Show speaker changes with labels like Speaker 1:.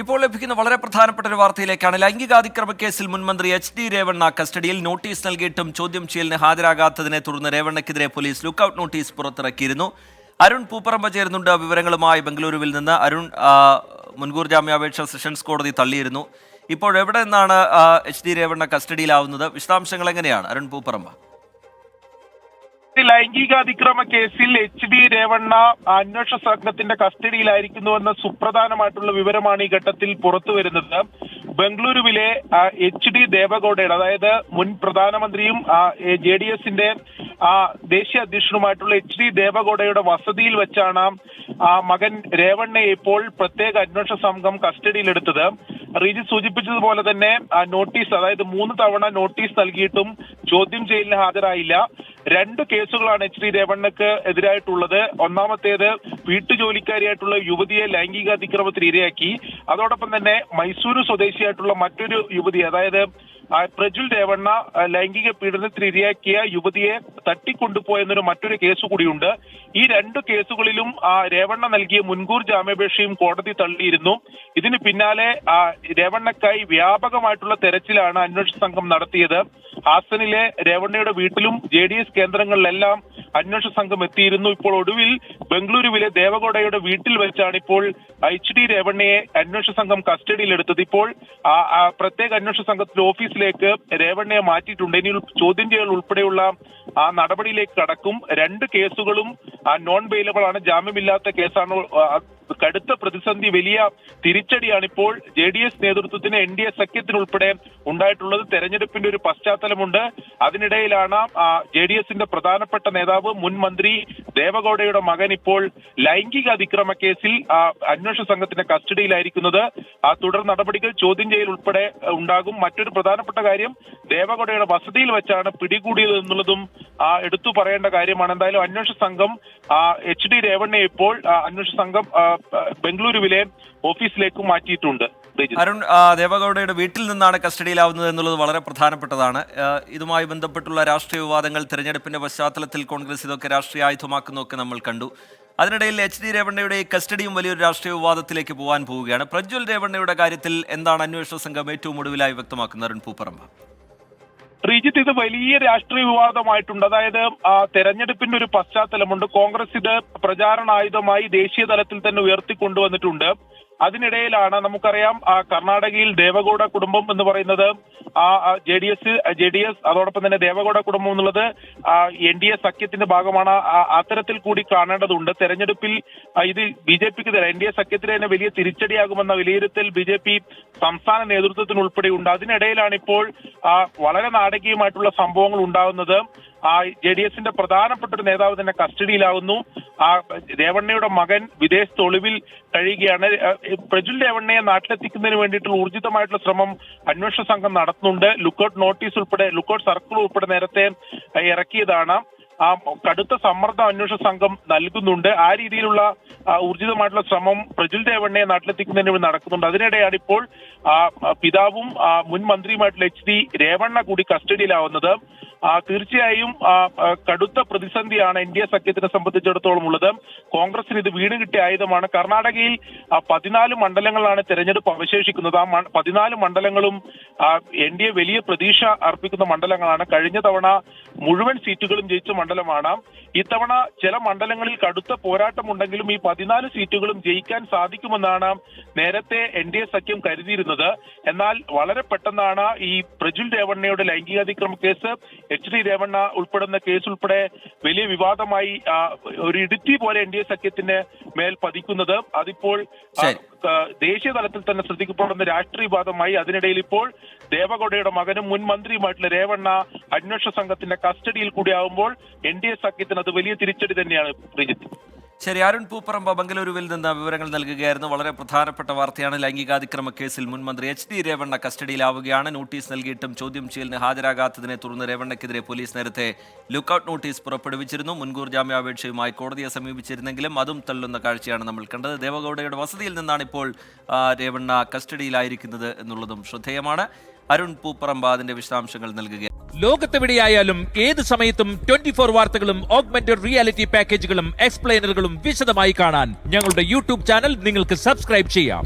Speaker 1: ഇപ്പോൾ ലഭിക്കുന്ന വളരെ പ്രധാനപ്പെട്ട ഒരു വാർത്തയിലേക്കാണ്. ലൈംഗികാതിക്രമ കേസിൽ മുൻമന്ത്രി HD രേവണ്ണ കസ്റ്റഡിയിൽ. നോട്ടീസ് നൽകിയിട്ടും ചോദ്യം ചെയ്യലിന് ഹാജരാകാത്തതിനെ തുടർന്ന് രേവണ്ണയ്ക്കെതിരെ പോലീസ് ലുക്കൌട്ട് നോട്ടീസ് പുറത്തിറക്കിയിരുന്നു. അരുൺ പൂപ്പറമ്പ ചേരുന്നുണ്ട് വിവരങ്ങളുമായി ബംഗളൂരുവിൽ നിന്ന്. അരുൺ, മുൻകൂർ ജാമ്യാപേക്ഷ സെഷൻസ് കോടതി തള്ളിയിരുന്നു. ഇപ്പോൾ എവിടെ നിന്നാണ് HD രേവണ്ണ കസ്റ്റഡിയിലാവുന്നത്? വിശദാംശങ്ങൾ എങ്ങനെയാണ് അരുൺ പൂപ്പറമ്പ?
Speaker 2: ലൈംഗികാതിക്രമ കേസിൽ HD രേവണ്ണ അന്വേഷണ സംഘത്തിന്റെ കസ്റ്റഡിയിലായിരിക്കുന്നുവെന്ന സുപ്രധാനമായിട്ടുള്ള വിവരമാണ് ഈ ഘട്ടത്തിൽ പുറത്തു വരുന്നത്. ബംഗളൂരുവിലെ HD ദേവഗൌഡയുടെ, അതായത് മുൻ പ്രധാനമന്ത്രിയും JDSന്റെ ദേശീയ അധ്യക്ഷനുമായിട്ടുള്ള HD ദേവഗൌഡയുടെ വസതിയിൽ വെച്ചാണ് മകൻ രേവണ്ണയെ ഇപ്പോൾ പ്രത്യേക അന്വേഷണ സംഘം കസ്റ്റഡിയിലെടുത്തത്. റീജി സൂചിപ്പിച്ചതുപോലെ തന്നെ നോട്ടീസ്, അതായത് 3 തവണ നോട്ടീസ് നൽകിയിട്ടും ചോദ്യം ചെയ്യലിന് ഹാജരായില്ല. 2 കേസുകളാണ് HD രേവണ്ണക്ക് എതിരായിട്ടുള്ളത്. ഒന്നാമത്തേത് വീട്ടുജോലിക്കാരിയായിട്ടുള്ള യുവതിയെ ലൈംഗികാതിക്രമത്തിന് ഇരയാക്കി. അതോടൊപ്പം തന്നെ മൈസൂരു സ്വദേശിയായിട്ടുള്ള മറ്റൊരു യുവതി, അതായത് പ്രജ്വൽ രേവണ്ണ ലൈംഗിക പീഡനത്തിന് ഇരയാക്കിയ യുവതിയെ തട്ടിക്കൊണ്ടുപോയെന്നൊരു മറ്റൊരു കേസ് കൂടിയുണ്ട്. ഈ 2 കേസുകളിലും രേവണ്ണ നൽകിയ മുൻകൂർ ജാമ്യാപേക്ഷയും കോടതി തള്ളിയിരുന്നു. ഇതിന് പിന്നാലെ രേവണ്ണക്കായി വ്യാപകമായിട്ടുള്ള തെരച്ചിലാണ് അന്വേഷണ സംഘം നടത്തിയത്. ഹാസനിലെ രേവണ്ണയുടെ വീട്ടിലും JDS കേന്ദ്രങ്ങളിലെല്ലാം അന്വേഷണ സംഘം എത്തിയിരുന്നു. ഇപ്പോൾ ഒടുവിൽ ബംഗളൂരുവിലെ ദേവഗൌഡയുടെ വീട്ടിൽ വെച്ചാണ് ഇപ്പോൾ HD രേവണ്ണയെ അന്വേഷണ സംഘം കസ്റ്റഡിയിലെടുത്തത്. ഇപ്പോൾ പ്രത്യേക അന്വേഷണ സംഘത്തിന്റെ ഓഫീസിലേക്ക് രേവണ്ണയെ മാറ്റിയിട്ടുണ്ട്. ഇനി ചോദ്യം ചെയ്യൽ ഉൾപ്പെടെയുള്ള നടപടിയിലേക്ക് കടക്കും. 2 കേസുകളും നോൺ ബെയിലബിൾ ആണ്, ജാമ്യമില്ലാത്ത കേസാണ്. കടുത്ത പ്രതിസന്ധി, വലിയ തിരിച്ചടിയാണ് ഇപ്പോൾ JDS നേതൃത്വത്തിന്, NDA സഖ്യത്തിനുൾപ്പെടെ ഉണ്ടായിട്ടുള്ളത്. തെരഞ്ഞെടുപ്പിന്റെ ഒരു പശ്ചാത്തലമുണ്ട്. അതിനിടയിലാണ് JDSന്റെ പ്രധാനപ്പെട്ട നേതാവ് മുൻ മന്ത്രി ദേവഗൌഡയുടെ മകൻ ഇപ്പോൾ ലൈംഗിക അതിക്രമ കേസിൽ അന്വേഷണ സംഘത്തിന്റെ കസ്റ്റഡിയിലായിരിക്കുന്നത്. തുടർ നടപടികൾ, ചോദ്യം ചെയ്യൽ ഉൾപ്പെടെ ഉണ്ടാകും. മറ്റൊരു പ്രധാനപ്പെട്ട കാര്യം, ദേവഗൌഡയുടെ വസതിയിൽ വെച്ചാണ് പിടികൂടിയത് എന്നുള്ളതും എടുത്തു പറയേണ്ട കാര്യമാണ്. എന്തായാലും അന്വേഷണ സംഘം HD രേവണ്ണയെ ഇപ്പോൾ അന്വേഷണ സംഘം ബംഗളൂരുവിലെ ഓഫീസിലേക്ക് മാറ്റിയിട്ടുണ്ട്.
Speaker 1: അരുൺ, ദേവഗൌഡയുടെ വീട്ടിൽ നിന്നാണ് കസ്റ്റഡിയിലാവുന്നത് എന്നുള്ളത് വളരെ പ്രധാനപ്പെട്ടതാണ്. ഇതുമായി ബന്ധപ്പെട്ടുള്ള രാഷ്ട്രീയ വിവാദങ്ങൾ, തെരഞ്ഞെടുപ്പിന്റെ പശ്ചാത്തലത്തിൽ കോൺഗ്രസ് ഇതൊക്കെ രാഷ്ട്രീയ ആയുധമാക്കുന്നതൊക്കെ നമ്മൾ കണ്ടു. അതിനിടയിൽ HD രേവണ്ണയുടെ കസ്റ്റഡിയും വലിയൊരു രാഷ്ട്രീയ വിവാദത്തിലേക്ക് പോകാൻ പോവുകയാണ്. പ്രജ്വൽ രേവണ്ണയുടെ കാര്യത്തിൽ എന്താണ് അന്വേഷണ സംഘം ഏറ്റവും ഒടുവിലായി വ്യക്തമാക്കുന്നത്? അരുൺ പൂപ്പറമ്പ.
Speaker 2: ശ്രീജിത്ത്, ഇത് വലിയ രാഷ്ട്രീയ വിവാദമായിട്ടുണ്ട്. അതായത് തെരഞ്ഞെടുപ്പിന്റെ ഒരു പശ്ചാത്തലമുണ്ട്. കോൺഗ്രസ് ഇത് പ്രചാരണായുധമായി ദേശീയ തലത്തിൽ തന്നെ ഉയർത്തിക്കൊണ്ടുവന്നിട്ടുണ്ട്. അതിനിടയിലാണ് നമുക്കറിയാം, കർണാടകയിൽ ദേവഗൌഡ കുടുംബം എന്ന് പറയുന്നത് JDS, അതോടൊപ്പം തന്നെ ദേവഗൌഡ കുടുംബം എന്നുള്ളത് NDA സഖ്യത്തിന്റെ ഭാഗമാണ്. അത്തരത്തിൽ കൂടി കാണേണ്ടതുണ്ട്. തെരഞ്ഞെടുപ്പിൽ ഇത് BJPക്ക് NDA സഖ്യത്തിന് തന്നെ വലിയ തിരിച്ചടിയാകുമെന്ന വിലയിരുത്തൽ BJP സംസ്ഥാന നേതൃത്വത്തിനുൾപ്പെടെയുണ്ട്. അതിനിടയിലാണ് ഇപ്പോൾ വളരെ നാടകീയമായിട്ടുള്ള സംഭവങ്ങൾ ഉണ്ടാകുന്നത്. JDSന്റെ പ്രധാനപ്പെട്ട ഒരു നേതാവ് തന്നെ കസ്റ്റഡിയിലാവുന്നു. രേവണ്ണയുടെ മകൻ വിദേശത്ത് ഒളിവിൽ കഴിയുകയാണ്. പ്രജ്വൽ രേവണ്ണയെ നാട്ടിലെത്തിക്കുന്നതിന് വേണ്ടിയിട്ടുള്ള ഊർജിതമായിട്ടുള്ള ശ്രമം അന്വേഷണ സംഘം നടത്തുന്നുണ്ട്. ലുക്കൌട്ട് നോട്ടീസ് ഉൾപ്പെടെ, ലുക്കൌട്ട് സർക്കിൾ ഉൾപ്പെടെ നേരത്തെ ഇറക്കിയതാണ്. കടുത്ത സമ്മർദ്ദം അന്വേഷണ സംഘം നൽകുന്നുണ്ട്. ആ രീതിയിലുള്ള ഊർജിതമായിട്ടുള്ള ശ്രമം പ്രജ്വൽ രേവണ്ണയെ നാട്ടിലെത്തിക്കുന്നതിന് വേണ്ടി നടക്കുന്നുണ്ട്. അതിനിടെയാണ് ഇപ്പോൾ പിതാവും മുൻ മന്ത്രിയുമായിട്ടുള്ള HD രേവണ്ണ കൂടി കസ്റ്റഡിയിലാവുന്നത്. തീർച്ചയായും കടുത്ത പ്രതിസന്ധിയാണ് NDA സഖ്യത്തിനെ സംബന്ധിച്ചിടത്തോളം ഉള്ളത്. കോൺഗ്രസിന് ഇത് വീണ് കിട്ടിയ ആയുധമാണ്. കർണാടകയിൽ 14 മണ്ഡലങ്ങളാണ് തെരഞ്ഞെടുപ്പ് അവശേഷിക്കുന്നത്. 14 മണ്ഡലങ്ങളും NDA വലിയ പ്രതീക്ഷ അർപ്പിക്കുന്ന മണ്ഡലങ്ങളാണ്. കഴിഞ്ഞ തവണ മുഴുവൻ സീറ്റുകളും ജയിച്ച മണ്ഡലമാണ്. ഇത്തവണ ചില മണ്ഡലങ്ങളിൽ കടുത്ത പോരാട്ടമുണ്ടെങ്കിലും ഈ 14 സീറ്റുകളും ജയിക്കാൻ സാധിക്കുമെന്നാണ് നേരത്തെ NDA സഖ്യം കരുതിയിരുന്നത്. എന്നാൽ വളരെ പെട്ടെന്നാണ് ഈ പ്രജ്വൽ രേവണ്ണയുടെ ലൈംഗികാതിക്രമ കേസ്, HD രേവണ്ണ ഉൾപ്പെടുന്ന കേസ് ഉൾപ്പെടെ വലിയ വിവാദമായി ഒരു ഇടുത്തി പോലെ NDA സഖ്യത്തിന് മേൽ പതിക്കുന്നത്. അതിപ്പോൾ ദേശീയ തലത്തിൽ തന്നെ ശ്രദ്ധിക്കപ്പെടുന്ന രാഷ്ട്രീയ വിവാദമായി. അതിനിടയിൽ ഇപ്പോൾ ദേവഗൌഡയുടെ മകനും മുൻ മന്ത്രിയുമായിട്ടുള്ള രേവണ്ണ അന്വേഷണ സംഘത്തിന്റെ കസ്റ്റഡിയിൽ കൂടിയാവുമ്പോൾ NDA സഖ്യത്തിന് അത് വലിയ തിരിച്ചടി തന്നെയാണ്. ശ്രീജിത്ത്,
Speaker 1: ശരി. അരുൺ പൂപ്പറമ്പ ബംഗളൂരുവിൽ നിന്ന് വിവരങ്ങൾ നൽകുകയായിരുന്നു. വളരെ പ്രധാനപ്പെട്ട വാർത്തയാണ്. ലൈംഗികാതിക്രമ കേസിൽ മുൻമന്ത്രി HD രേവണ്ണ കസ്റ്റഡിയിലാവുകയാണ്. നോട്ടീസ് നൽകിയിട്ടും ചോദ്യം ചെയ്യലിന് ഹാജരാകാത്തതിനെ തുടർന്ന് രേവണ്ണയ്ക്കെതിരെ പോലീസ് നേരത്തെ ലുക്കൌട്ട് നോട്ടീസ് പുറപ്പെടുവിച്ചിരുന്നു. മുൻകൂർ ജാമ്യാപേക്ഷയുമായി കോടതിയെ സമീപിച്ചിരുന്നെങ്കിലും അതും തള്ളുന്ന കാഴ്ചയാണ് നമ്മൾ കണ്ടത്. ദേവഗൌഡയുടെ വസതിയിൽ നിന്നാണ് ഇപ്പോൾ രേവണ്ണ കസ്റ്റഡിയിലായിരിക്കുന്നത് എന്നുള്ളതും ശ്രദ്ധേയമാണ്. അരുൺ പൂപ്പറമ്പ അതിന്റെ വിശദാംശങ്ങൾ നൽകുകയാണ്.
Speaker 3: ലോകത്തെവിടെയായാലും ഏത് സമയത്തും 24 വാർത്തകളും ഓഗ്മെന്റഡ് റിയാലിറ്റി പാക്കേജുകളും എക്സ്പ്ലെയിനറുകളും വിശദമായി കാണാൻ ഞങ്ങളുടെ YouTube ചാനൽ നിങ്ങൾക്ക് സബ്സ്ക്രൈബ് ചെയ്യാം.